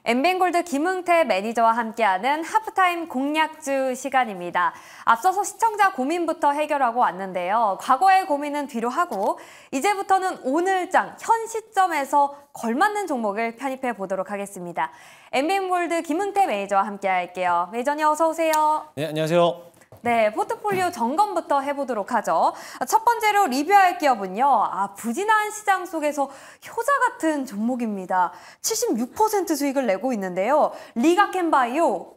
엠뱅골드 김흥태 매니저와 함께하는 하프타임 공략주 시간입니다. 앞서서 시청자 고민부터 해결하고 왔는데요. 과거의 고민은 뒤로 하고 이제부터는 오늘장 현 시점에서 걸맞는 종목을 편입해 보도록 하겠습니다. 엠뱅골드 김흥태 매니저와 함께할게요. 매니저님 어서 오세요. 네, 안녕하세요. 네, 포트폴리오 점검부터 해보도록 하죠. 첫 번째로 리뷰할 기업은요. 부진한 시장 속에서 효자 같은 종목입니다. 76% 수익을 내고 있는데요. 리가켄바이오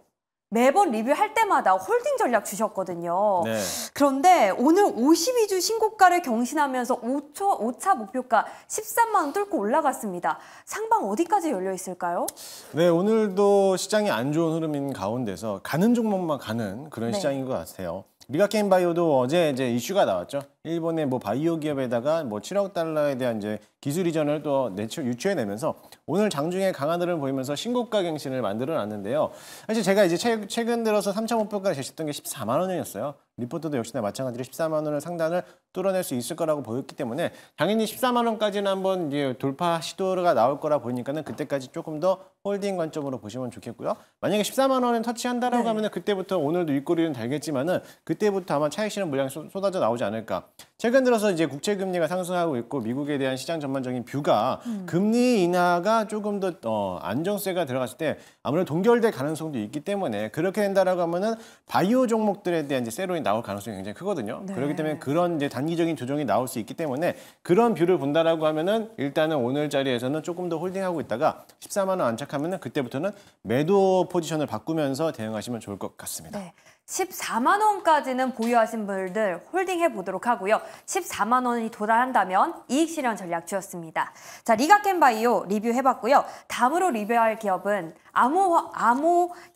매번 리뷰할 때마다 홀딩 전략 주셨거든요. 네. 그런데 오늘 52주 신고가를 경신하면서 5차 목표가 13만 원 뚫고 올라갔습니다. 상방 어디까지 열려 있을까요? 네, 오늘도 시장이 안 좋은 흐름인 가운데서 가는 종목만 가는 그런 네. 시장인 것 같아요. 리가켄바이오도 어제 이제 이슈가 나왔죠. 일본의 바이오 기업에다가 7억 달러에 대한 이제 기술 이전을 또 유추해내면서 오늘 장중에 강한 흐름을 보이면서 신고가 갱신을 만들어놨는데요. 사실 제가 이제 최근 들어서 3차 목표가를 제시했던 게 14만 원이었어요. 리포트도 역시나 마찬가지로 14만 원을 상단을 뚫어낼 수 있을 거라고 보였기 때문에 당연히 14만 원까지는 한번 이제 돌파 시도가 나올 거라 보이니까는 그때까지 조금 더 홀딩 관점으로 보시면 좋겠고요. 만약에 14만 원을 터치한다라고 하면은 그때부터 오늘도 윗꼬리는 달겠지만은 그때부터 아마 차익 실현 물량이 쏟아져 나오지 않을까. 최근 들어서 이제 국채 금리가 상승하고 있고 미국에 대한 시장 전반적인 뷰가 금리 인하가 조금 더 안정세가 들어갔을 때 아무래도 동결될 가능성도 있기 때문에 그렇게 된다라고 하면은 바이오 종목들에 대한 이제 세론이 나올 가능성이 굉장히 크거든요. 네. 그렇기 때문에 그런 이제 단기적인 조정이 나올 수 있기 때문에 그런 뷰를 본다라고 하면은 일단은 오늘 자리에서는 조금 더 홀딩하고 있다가 14만 원 안착하면은 그때부터는 매도 포지션을 바꾸면서 대응하시면 좋을 것 같습니다. 네. 14만 원까지는 보유하신 분들 홀딩해 보도록 하고요. 14만 원이 도달한다면 이익 실현 전략 주었습니다. 자, 리가켄바이오 리뷰해봤고요. 다음으로 리뷰할 기업은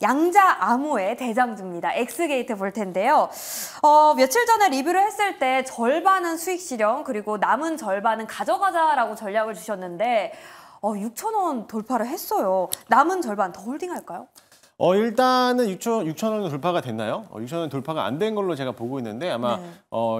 양자 암호의 대장주입니다. 엑스게이트 볼 텐데요. 며칠 전에 리뷰를 했을 때 절반은 수익 실현 그리고 남은 절반은 가져가자라고 전략을 주셨는데 6천 원 돌파를 했어요. 남은 절반 더 홀딩할까요? 일단은 6천 원 돌파가 됐나요? 6천 원 돌파가 안 된 걸로 제가 보고 있는데 아마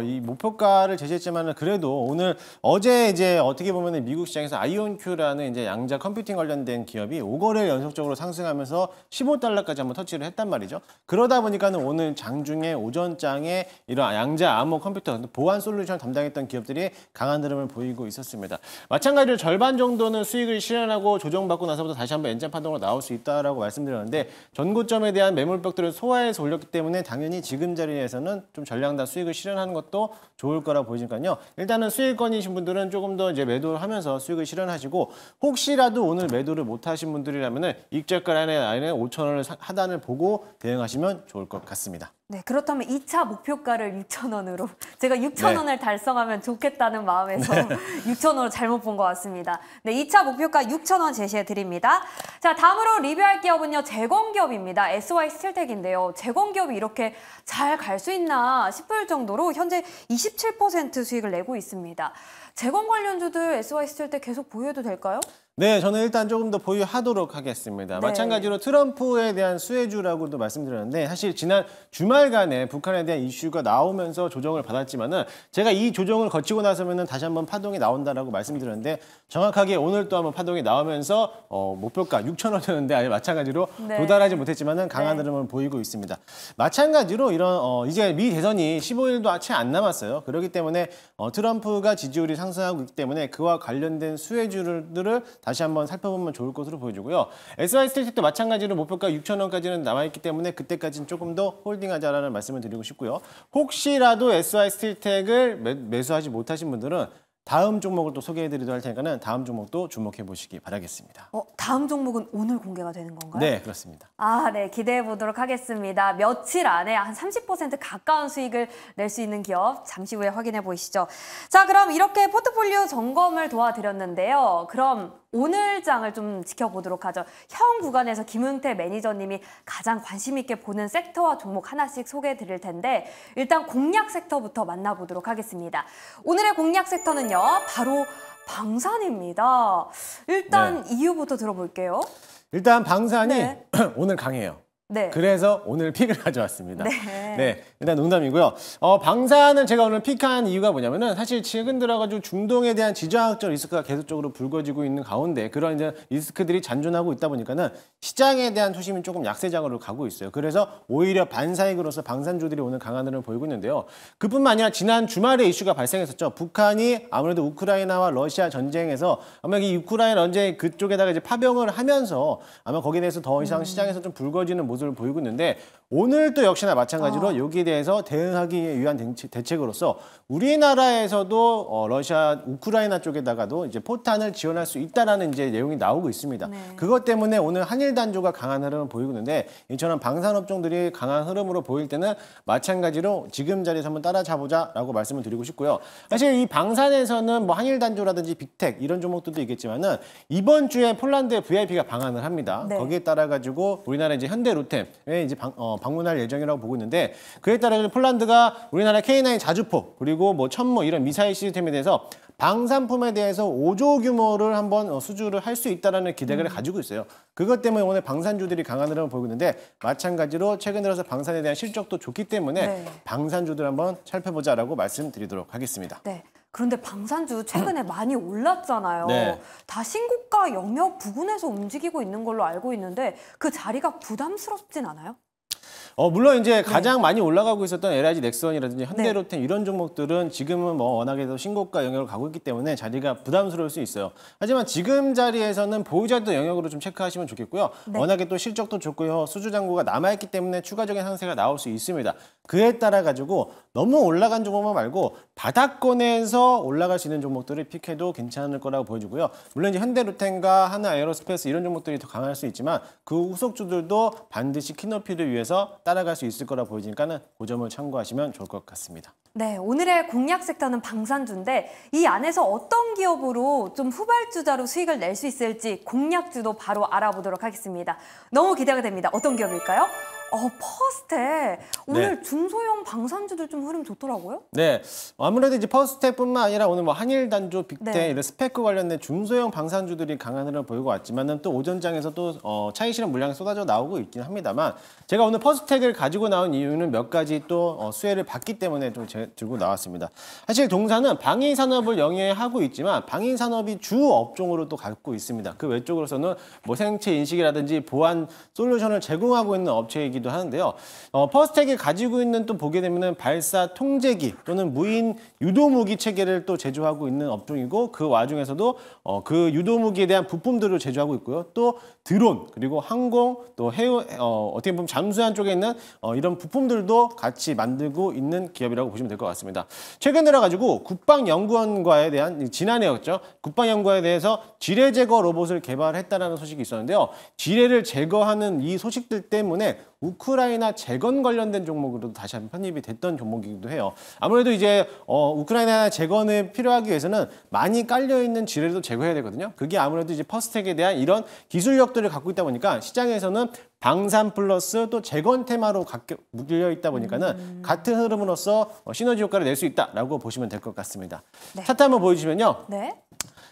이 목표가를 제시했지만은 그래도 어제 이제 어떻게 보면은 미국 시장에서 아이온큐라는 이제 양자 컴퓨팅 관련된 기업이 5거래일 연속적으로 상승하면서 15달러까지 한번 터치를 했단 말이죠. 그러다 보니까는 오늘 장중에 오전장에 이런 양자 암호 컴퓨터 보안 솔루션 담당했던 기업들이 강한 흐름을 보이고 있었습니다. 마찬가지로 절반 정도는 수익을 실현하고 조정받고 나서부터 다시 한번 엔장 파동으로 나올 수 있다라고 말씀드렸는데 전고점에 대한 매물벽들을 소화해서 올렸기 때문에 당연히 지금 자리에서는 좀 전량단 수익을 실현하는 것도 좋을 거라 보이니까요. 일단은 수익권이신 분들은 조금 더 이제 매도를 하면서 수익을 실현하시고 혹시라도 오늘 매도를 못 하신 분들이라면은 익절가 라인에 5천 원을 하단을 보고 대응하시면 좋을 것 같습니다. 네, 그렇다면 2차 목표가를 6천 원으로 제가 6천 원을 달성하면 좋겠다는 마음에서 6천 원을 잘못 본 것 같습니다. 네, 2차 목표가 6천 원 제시해 드립니다. 자, 다음으로 리뷰할 기업은요. 제공기업입니다. SY스틸텍인데요. 제공기업이 이렇게 잘 갈 수 있나 싶을 정도로 현재 27% 수익을 내고 있습니다. 제공 관련주들 SY스틸텍 계속 보유해도 될까요? 네, 저는 일단 조금 더 보유하도록 하겠습니다. 네. 마찬가지로 트럼프에 대한 수혜주라고도 말씀드렸는데 사실 지난 주말간에 북한에 대한 이슈가 나오면서 조정을 받았지만은 제가 이 조정을 거치고 나서면은 다시 한번 파동이 나온다라고 말씀드렸는데 정확하게 오늘 또 한번 파동이 나오면서 목표가 6천 원이었는데 아예 마찬가지로 도달하지 못했지만은 강한 흐름을 보이고 있습니다. 마찬가지로 이런 이제 미 대선이 15일도 채 안 남았어요. 그렇기 때문에 트럼프가 지지율이 상승하고 있기 때문에 그와 관련된 수혜주들을 다시 한번 살펴보면 좋을 것으로 보여지고요. SY스틸텍도 마찬가지로 목표가 6천 원까지는 남아있기 때문에 그때까지는 조금 더 홀딩하자라는 말씀을 드리고 싶고요. 혹시라도 SY스틸텍을 매수하지 못하신 분들은 다음 종목을 또 소개해드리도록 할 테니까는 다음 종목도 주목해 보시기 바라겠습니다. 다음 종목은 오늘 공개가 되는 건가요? 네, 그렇습니다. 네, 기대해 보도록 하겠습니다. 며칠 안에 한 30% 가까운 수익을 낼 수 있는 기업 잠시 후에 확인해 보시죠. 자, 그럼 이렇게 포트폴리오 점검을 도와드렸는데요. 그럼 오늘 장을 좀 지켜보도록 하죠. 현 구간에서 김흥태 매니저님이 가장 관심 있게 보는 섹터와 종목 하나씩 소개해 드릴 텐데 일단 공략 섹터부터 만나보도록 하겠습니다. 오늘의 공략 섹터는요. 바로 방산입니다. 일단 이유부터 들어볼게요. 일단 방산이 오늘 강해요. 네. 그래서 오늘 픽을 가져왔습니다. 네. 네, 일단 농담이고요. 방산을 제가 오늘 픽한 이유가 뭐냐면은 사실 최근 들어가지고 중동에 대한 지정학적 리스크가 계속적으로 불거지고 있는 가운데 그런 이제 리스크들이 잔존하고 있다 보니까는 시장에 대한 투심이 조금 약세장으로 가고 있어요. 그래서 오히려 반사익으로서 방산주들이 오늘 강한 흐름을 보이고 있는데요. 그뿐만 아니라 지난 주말에 이슈가 발생했었죠. 북한이 아무래도 우크라이나와 러시아 전쟁에서 아마 이 우크라이나 전쟁 그쪽에다가 이제 파병을 하면서 아마 거기에 대해서 더 이상 시장에서 좀 불거지는 모습을 보이고 있는데 오늘 또 역시나 마찬가지로 여기에 대해서 대응하기 위한 대책으로서 우리나라에서도 러시아, 우크라이나 쪽에다가도 이제 포탄을 지원할 수 있다라는 이제 내용이 나오고 있습니다. 네. 그것 때문에 오늘 한일 단조가 강한 흐름을 보이고 있는데 이처럼 방산업종들이 강한 흐름으로 보일 때는 마찬가지로 지금 자리에서 한번 따라잡보자라고 말씀을 드리고 싶고요. 사실 이 방산에서는 뭐 한일 단조라든지 빅텍 이런 종목들도 있겠지만은 이번 주에 폴란드의 VIP가 방한을 합니다. 네. 거기에 따라 가지고 우리나라 이제 현대로템에 이제 방문할 예정이라고 보고 있는데 그에 따라 폴란드가 우리나라 K9 자주포 그리고 뭐 천모 이런 미사일 시스템에 대해서 방산품에 대해서 5조 규모를 한번 수주를 할 수 있다는 기대를 가지고 있어요. 그것 때문에 오늘 방산주들이 강한 흐름을 보이고 있는데 마찬가지로 최근 들어서 방산에 대한 실적도 좋기 때문에 네. 방산주들 한번 살펴보자라고 말씀드리도록 하겠습니다. 네. 그런데 방산주 최근에 많이 올랐잖아요. 네. 다 신고가 영역 부근에서 움직이고 있는 걸로 알고 있는데 그 자리가 부담스럽진 않아요? 물론 이제 가장 많이 올라가고 있었던 LIG 넥슨이라든지 현대로템 네. 이런 종목들은 지금은 뭐 워낙에 더 신고가 영역을 가고 있기 때문에 자리가 부담스러울 수 있어요. 하지만 지금 자리에서는 보유자도 영역으로 좀 체크하시면 좋겠고요. 네. 워낙에 또 실적도 좋고요. 수주 잔고가 남아있기 때문에 추가적인 상세가 나올 수 있습니다. 그에 따라 가지고 너무 올라간 종목만 말고 바닥권에서 올라갈 수 있는 종목들을 픽해도 괜찮을 거라고 보여지고요. 물론 이제 현대로템과 하나 에어로스페이스 이런 종목들이 더 강할 수 있지만 그 후속주들도 반드시 키높이를 위해서 따라갈 수 있을 거라 보이니까는 그 점을 참고하시면 좋을 것 같습니다. 네, 오늘의 공략 섹터는 방산주인데 이 안에서 어떤 기업으로 좀 후발주자로 수익을 낼 수 있을지 공략주도 바로 알아보도록 하겠습니다. 너무 기대가 됩니다. 어떤 기업일까요? 퍼스텍. 오늘 네. 중소형 방산주들 좀 흐름 좋더라고요. 네, 아무래도 이제 퍼스텍뿐만 아니라 오늘 뭐 한일 단조, 빅텍 네. 이런 스펙과 관련된 중소형 방산주들이 강한 흐름을 보이고 왔지만은 또 오전장에서 또 차익 실현 물량이 쏟아져 나오고 있긴 합니다만 제가 오늘 퍼스텍을 가지고 나온 이유는 몇 가지 또 수혜를 받기 때문에 좀 들고 나왔습니다. 사실 동사는 방위 산업을 영위하고 있지만 방위 산업이 주 업종으로 또 갖고 있습니다. 그 외쪽으로서는 뭐 생체 인식이라든지 보안 솔루션을 제공하고 있는 업체이기 도 하는데요. 퍼스텍이 가지고 있는 또 보게 되면은 발사 통제기 또는 무인 유도무기 체계를 또 제조하고 있는 업종이고 그 와중에서도 그 유도무기에 대한 부품들을 제조하고 있고요. 또 드론 그리고 항공 또 해우 어떻게 보면 잠수함 쪽에 있는 이런 부품들도 같이 만들고 있는 기업이라고 보시면 될 것 같습니다. 최근 들어가지고 국방연구원과에 대한 지난해였죠. 국방연구원에 대해서 지뢰 제거 로봇을 개발했다라는 소식이 있었는데요. 지뢰를 제거하는 이 소식들 때문에 우크라이나 재건 관련된 종목으로도 다시 한번 편입이 됐던 종목이기도 해요. 아무래도 이제 우크라이나 재건을 필요하기 위해서는 많이 깔려있는 지뢰도 제거해야 되거든요. 그게 아무래도 이제 퍼스텍에 대한 이런 기술력들을 갖고 있다 보니까 시장에서는 방산 플러스 또 재건 테마로 묶여 있다 보니까는 같은 흐름으로서 시너지 효과를 낼 수 있다라고 보시면 될 것 같습니다. 네. 차트 한번 보여주시면요. 네.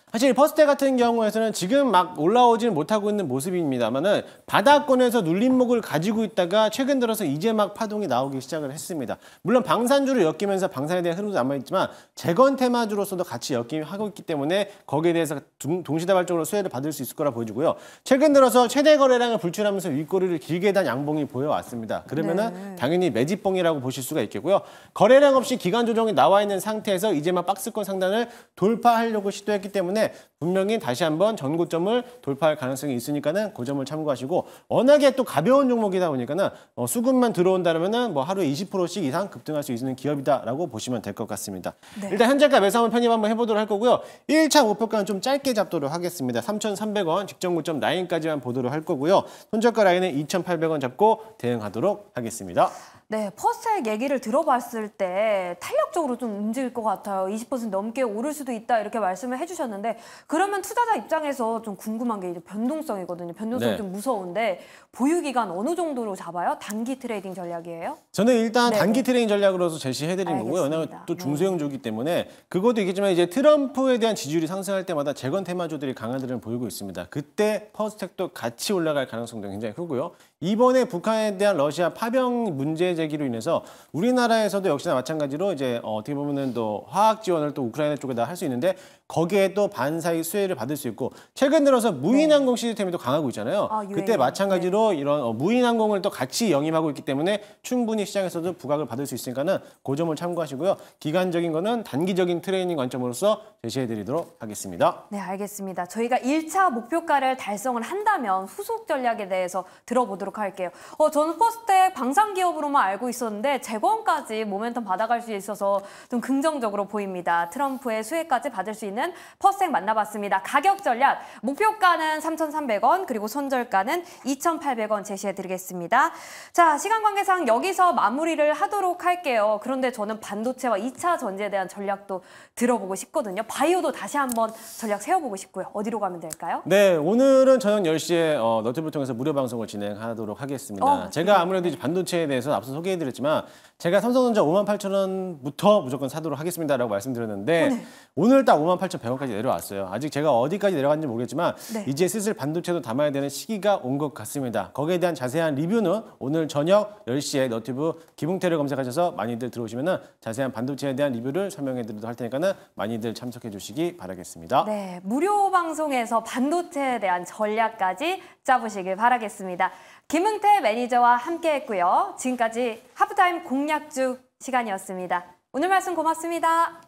사실 퍼스텍 같은 경우에는 지금 막 올라오지는 못하고 있는 모습입니다만은 바닥권에서 눌림목을 가지고 있다가 최근 들어서 이제 막 파동이 나오기 시작을 했습니다. 물론 방산주를 엮이면서 방산에 대한 흐름도 남아있지만 재건 테마주로서도 같이 엮이하고 있기 때문에 거기에 대해서 동시다발적으로 수혜를 받을 수 있을 거라 보여지고요. 최근 들어서 최대 거래량을 불출하면서 윗꼬리를 길게 단 양봉이 보여왔습니다. 그러면은 당연히 매집봉이라고 보실 수가 있겠고요. 거래량 없이 기간 조정이 나와 있는 상태에서 이제 막 박스권 상단을 돌파하려고 시도했기 때문에 분명히 다시 한번 전고점을 돌파할 가능성이 있으니까는 그 점을 참고하시고 워낙에 또 가벼운 종목이다 보니까는 수급만 들어온다면은 뭐 하루에 20%씩 이상 급등할 수 있는 기업이다라고 보시면 될 것 같습니다. 네. 일단 현재가 매수 한번 편입 한번 해보도록 할 거고요. 1차 목표가는 좀 짧게 잡도록 하겠습니다. 3,300원 직전 고점 라인까지만 보도록 할 거고요. 손절가 라인은 2,800원 잡고 대응하도록 하겠습니다. 네, 퍼스텍 얘기를 들어봤을 때 탄력적으로 좀 움직일 것 같아요. 20% 넘게 오를 수도 있다 이렇게 말씀을 해주셨는데 그러면 투자자 입장에서 좀 궁금한 게 이제 변동성이거든요. 변동성이 네. 좀 무서운데 보유 기간 어느 정도로 잡아요? 단기 트레이딩 전략이에요? 저는 일단 네네. 단기 트레이딩 전략으로서 제시해드린 거고요. 왜냐하면 알겠습니다. 또 네. 중소형주기 때문에 그것도 있겠지만 이제 트럼프에 대한 지지율이 상승할 때마다 재건 테마주들이 강한 흐름을 보이고 있습니다. 그때 퍼스텍도 같이 올라갈 가능성도 굉장히 크고요. 이번에 북한에 대한 러시아 파병 문제 제기로 인해서 우리나라에서도 역시나 마찬가지로 이제 어떻게 보면은 또 화학 지원을 또 우크라이나 쪽에다 할 수 있는데 거기에 또 반사의 수혜를 받을 수 있고 최근 들어서 무인항공 시스템이 또 강하고 있잖아요. 아, 유행이요. 그때 마찬가지로 이런 무인항공을 또 같이 영입하고 있기 때문에 충분히 시장에서도 부각을 받을 수 있으니까는 그 점을 참고하시고요. 기간적인 거는 단기적인 트레이닝 관점으로서 제시해드리도록 하겠습니다. 네, 알겠습니다. 저희가 1차 목표가를 달성을 한다면 후속 전략에 대해서 들어보도록 할게요. 저는 퍼스텍 방산기업으로만 알고 있었는데 재건까지 모멘텀 받아갈 수 있어서 좀 긍정적으로 보입니다. 트럼프의 수혜까지 받을 수 있는 퍼스텍 만나봤습니다. 가격 전략, 목표가는 3,300원, 그리고 손절가는 2,800원 제시해드리겠습니다. 자, 시간 관계상 여기서 마무리를 하도록 할게요. 그런데 저는 반도체와 2차 전지에 대한 전략도 들어보고 싶거든요. 바이오도 다시 한번 전략 세워보고 싶고요. 어디로 가면 될까요? 네, 오늘은 저녁 10시에 너튜브를 통해서 무료 방송을 진행하도록 하겠습니다. 제가 아무래도 이제 반도체에 대해서 앞서 소개해드렸지만 제가 삼성전자 58,000원부터 무조건 사도록 하겠습니다라고 말씀드렸는데 오늘 딱 58,100원까지 내려왔어요. 아직 제가 어디까지 내려갔는지 모르겠지만 네. 이제 슬슬 반도체도 담아야 되는 시기가 온 것 같습니다. 거기에 대한 자세한 리뷰는 오늘 저녁 10시에 너튜브 기붕태를 검색하셔서 많이들 들어오시면 자세한 반도체에 대한 리뷰를 설명해드리도록 할 테니까는 많이들 참석해 주시기 바라겠습니다. 네, 무료 방송에서 반도체에 대한 전략까지 짜보시길 바라겠습니다. 김흥태 매니저와 함께했고요. 지금까지 하프타임 공략주 시간이었습니다. 오늘 말씀 고맙습니다.